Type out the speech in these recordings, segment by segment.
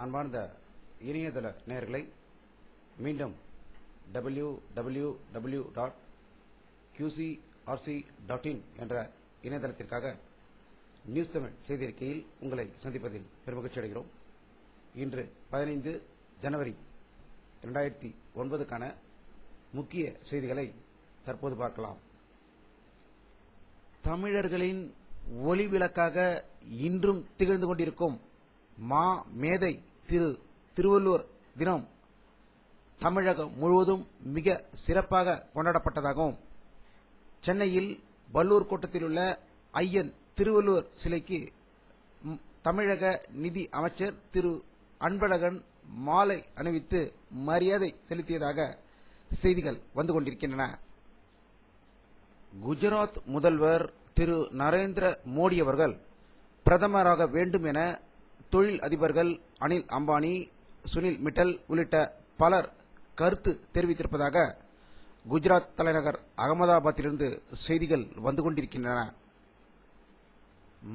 அன்பார்ந்த இணையதள நேயர்களை மீண்டும் www.qcrc.in என்ற இணையதளத்திற்காக நியூஸ் தமிழ் செய்தியறிக்கையில் உங்களை சந்திப்பதில் பெருமகிழ்ச்சி அடைகிறோம். இன்று 15 ஜனவரி 2009க்கான முக்கிய செய்திகளை தற்போது பார்க்கலாம். தமிழர்களின் ஒளிவிளக்காக இன்றும் திகழ்ந்து கொண்டிருக்கும் மா மேதை திருவள்ளுவர் தினம் தமிழகம் முழுவதும் மிக சிறப்பாக கொண்டாடப்பட்டதாகவும், சென்னையில் வள்ளூர் கோட்டத்தில் உள்ள ஐயன் திருவள்ளுவர் சிலைக்கு தமிழக நிதி அமைச்சர் திரு அன்பழகன் மாலை அணிவித்து மரியாதை செலுத்தியதாக செய்திகள் வந்து கொண்டிருக்கின்றன. குஜராத் முதல்வர் திரு நரேந்திர மோடி அவர்கள் பிரதமராக வேண்டும் என தொழில் அதிபர்கள் அனில் அம்பானி, சுனில் மிட்டல் உள்ளிட்ட பலர் கருத்து தெரிவித்திருப்பதாக குஜராத் தலைநகர் அகமதாபாத்திலிருந்து செய்திகள் வந்து கொண்டிருக்கின்றன.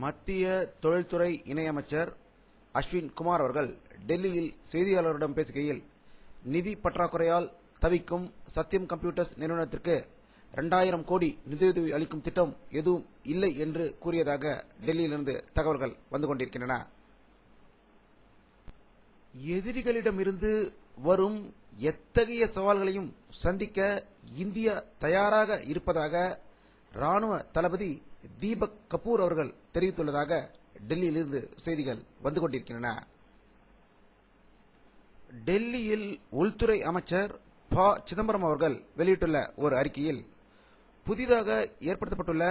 மத்திய தொழில்துறை இணையமைச்சர் அஸ்வின் குமார் அவர்கள் டெல்லியில் செய்தியாளர்களிடம் பேசுகையில், நிதி பற்றாக்குறையால் தவிக்கும் சத்யம் கம்ப்யூட்டர்ஸ் நிறுவனத்திற்கு 2000 கோடி நிதியுதவி அளிக்கும் திட்டம் எதுவும் இல்லை என்று கூறியதாக டெல்லியிலிருந்து தகவல்கள் வந்து கொண்டிருக்கின்றன. எதிரிகளிடமிருந்து வரும் எத்தகைய சவால்களையும் சந்திக்க இந்தியா தயாராக இருப்பதாக ராணுவ தளபதி தீபக் கபூர் அவர்கள் தெரிவித்துள்ளதாக டெல்லியிலிருந்து செய்திகள் வந்து கொண்டிருக்கின்றன. டெல்லியில் உள்துறை அமைச்சர் ப. சிதம்பரம் அவர்கள் வெளியிட்டுள்ள ஒரு அறிக்கையில், புதிதாக ஏற்படுத்தப்பட்டுள்ள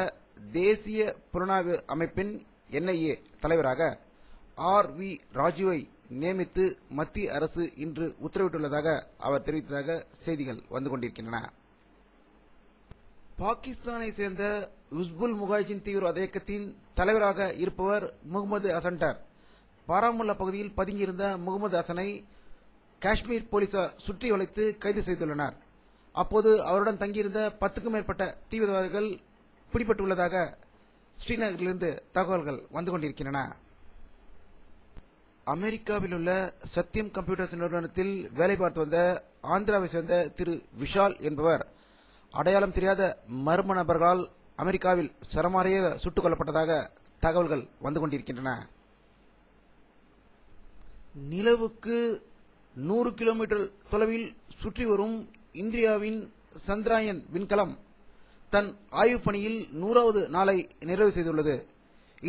தேசிய புலனாய்வு அமைப்பின் NIA தலைவராக R.V. ராஜுவை நியமித்து மத்திய அரசு இன்று உத்தரவிட்டுள்ளதாக அவர் தெரிவித்ததாக செய்திகள் வந்து கொண்டிருக்கின்றன. பாகிஸ்தானை சேர்ந்த உஸ்புல் முகாஜின் தீவிரவாத இயக்கத்தின் தலைவராக இருப்பவர் முகமது அசன்டர். பாராமுல்லா பகுதியில் பதுங்கியிருந்த முகமது அசனை காஷ்மீர் போலீசார் சுற்றி வளைத்து கைது செய்துள்ளனர். அப்போது அவருடன் தங்கியிருந்த 10க்கும் மேற்பட்ட தீவிரவாதிகள் பிடிபட்டுள்ளதாக ஸ்ரீநகரிலிருந்து தகவல்கள் வந்து கொண்டிருக்கின்றன. அமெரிக்காவில் உள்ள சத்யம் கம்ப்யூட்டர்ஸ் நிறுவனத்தில் வேலை பார்த்து வந்த ஆந்திராவை சேர்ந்த திரு விஷால் என்பவர் அடையாளம் தெரியாத மர்ம நபர்களால் அமெரிக்காவில் சரமாரியாக சுட்டுக் கொல்லப்பட்டதாக தகவல்கள் வந்து கொண்டிருக்கின்றன. நிலவுக்கு 100 கிலோமீட்டர் தொலைவில் சுற்றி வரும் இந்தியாவின் சந்திராயன் விண்கலம் தன் ஆய்வுப் பணியில் 100வது நாளை நிறைவு செய்துள்ளது.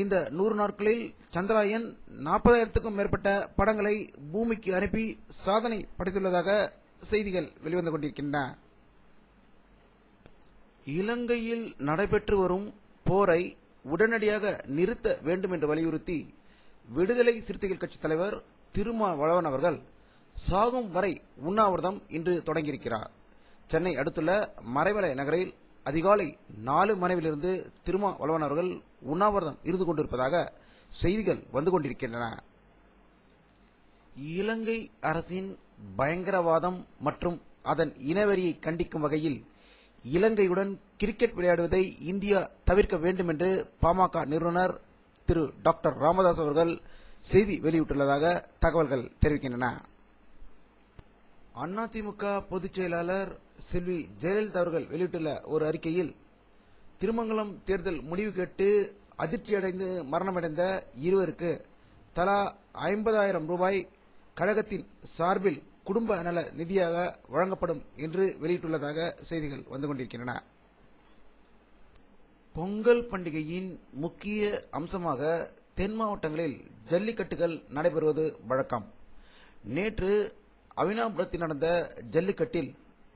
இந்த 100 நாட்களில் சந்திராயன் 40,000க்கும் மேற்பட்ட படங்களை பூமிக்கு அனுப்பி சாதனை படைத்துள்ளதாக செய்திகள் வெளிவந்து கொண்டிருக்கின்றன. இலங்கையில் நடைபெற்று வரும் போரை உடனடியாக நிறுத்த வேண்டும் என்று வலியுறுத்தி விடுதலை சிறுத்தைகள் கட்சி தலைவர் திருமாவளவன் அவர்கள் சாகும் வரை உண்ணாவிரதம் இன்று தொடங்கியிருக்கிறார். சென்னை அடுத்துள்ள மறைமலை நகரில் அதிகாலை 4 மணியிலிருந்து திருமாவளவன் அவர்கள் உண்ணாவிரதம் இருந்து கொண்டிருப்பதாக செய்திகள் வந்து கொண்டிருக்கின்றன. இலங்கை அரசின் பயங்கரவாதம் மற்றும் அதன் இனவெறியை கண்டிக்கும் வகையில் இலங்கையுடன் கிரிக்கெட் விளையாடுவதை இந்தியா தவிர்க்க வேண்டும் என்று பாமக நிறுவனர் திரு டாக்டர் ராமதாஸ் அவர்கள் செய்தி வெளியிட்டுள்ளதாக தகவல்கள் தெரிவிக்கின்றன. அதிமுக பொதுச் செயலாளர் செல்வி ஜெயலலிதா அவர்கள் வெளியிட்டுள்ள ஒரு அறிக்கையில், திருமங்கலம் தேர்தல் முடிவு கேட்டு அதிர்ச்சியடைந்து மரணமடைந்த இருவருக்கு தலா 50,000 ரூபாய் கழகத்தின் சார்பில் குடும்ப நல நிதியாக வழங்கப்படும் என்று வெளியிட்டுள்ளதாக செய்திகள் வந்து கொண்டிருக்கின்றன. பொங்கல் பண்டிகையின் முக்கிய அம்சமாக தென் மாவட்டங்களில் ஜல்லிக்கட்டுகள் நடைபெறுவது வழக்கம். நேற்று அவினாபுரத்தில் நடந்த ஜல்லிக்கட்டில்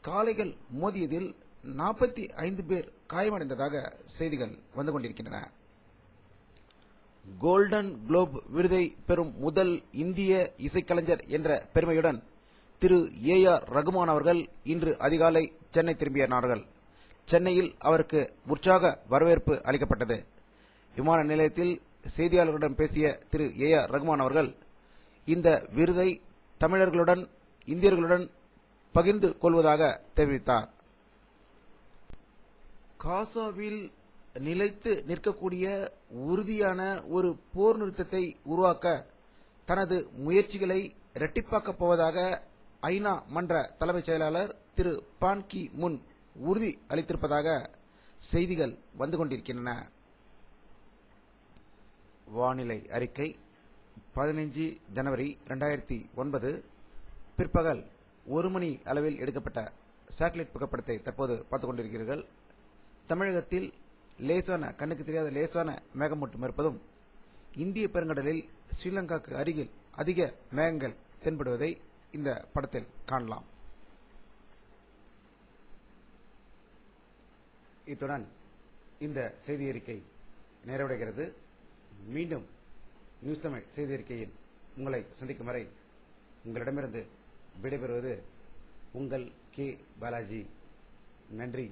காளைகள் மோதியதில் 45 பேர் காயமடைந்ததாக செய்திகள் வந்து கொண்டிருக்கின்றன. கோல்டன் குளோப் விருதை பெறும் முதல் இந்திய இசைக்கலைஞர் என்ற பெருமையுடன் திரு A.R. ரகுமான் அவர்கள் இன்று அதிகாலை சென்னை திரும்பினார்கள். சென்னையில் அவருக்கு உற்சாக வரவேற்பு அளிக்கப்பட்டது. விமான நிலையத்தில் செய்தியாளர்களிடம் பேசிய திரு A.R. ரகுமான் அவர்கள் இந்த விருதை தமிழர்களுடன் இந்தியர்களுடன் பகிர்ந்து கொள்வதாக தெரிவித்தார். காசாவில் நிலைத்து நிற்கக்கூடிய உறுதியான ஒரு போர் நிறுத்தத்தை உருவாக்க தனது முயற்சிகளை இரட்டிப்பாக்கப் போவதாக ஐநா மன்ற தலைமைச் செயலாளர் திரு பான் கி முன் உறுதி அளித்திருப்பதாக செய்திகள் வந்து கொண்டிருக்கின்றன. வானிலை அறிக்கை 15 ஜனவரி 2009 பிற்பகல் 1 மணி அளவில் எடுக்கப்பட்ட சேட்டலைட் புகைப்படத்தை தற்போது பார்த்துக் கொண்டிருக்கிறீர்கள். தமிழகத்தில் லேசான கண்ணுக்கு தெரியாத லேசான மேகமூட்டம் இருப்பதும் இந்திய பெருங்கடலில் ஸ்ரீலங்காவுக்கு அருகில் அதிக மேகங்கள் தென்படுவதை இந்த படத்தில் காணலாம். இத்துடன் இந்த செய்தி அறிக்கை நிறைவடைகிறது. மீண்டும் நியூஸ் தமிழ் செய்தி அறிக்கையில் உங்களை சந்திக்கும் வரை உங்களிடமிருந்து விடைபெறுவது உங்கள் கே பாலாஜி. நன்றி.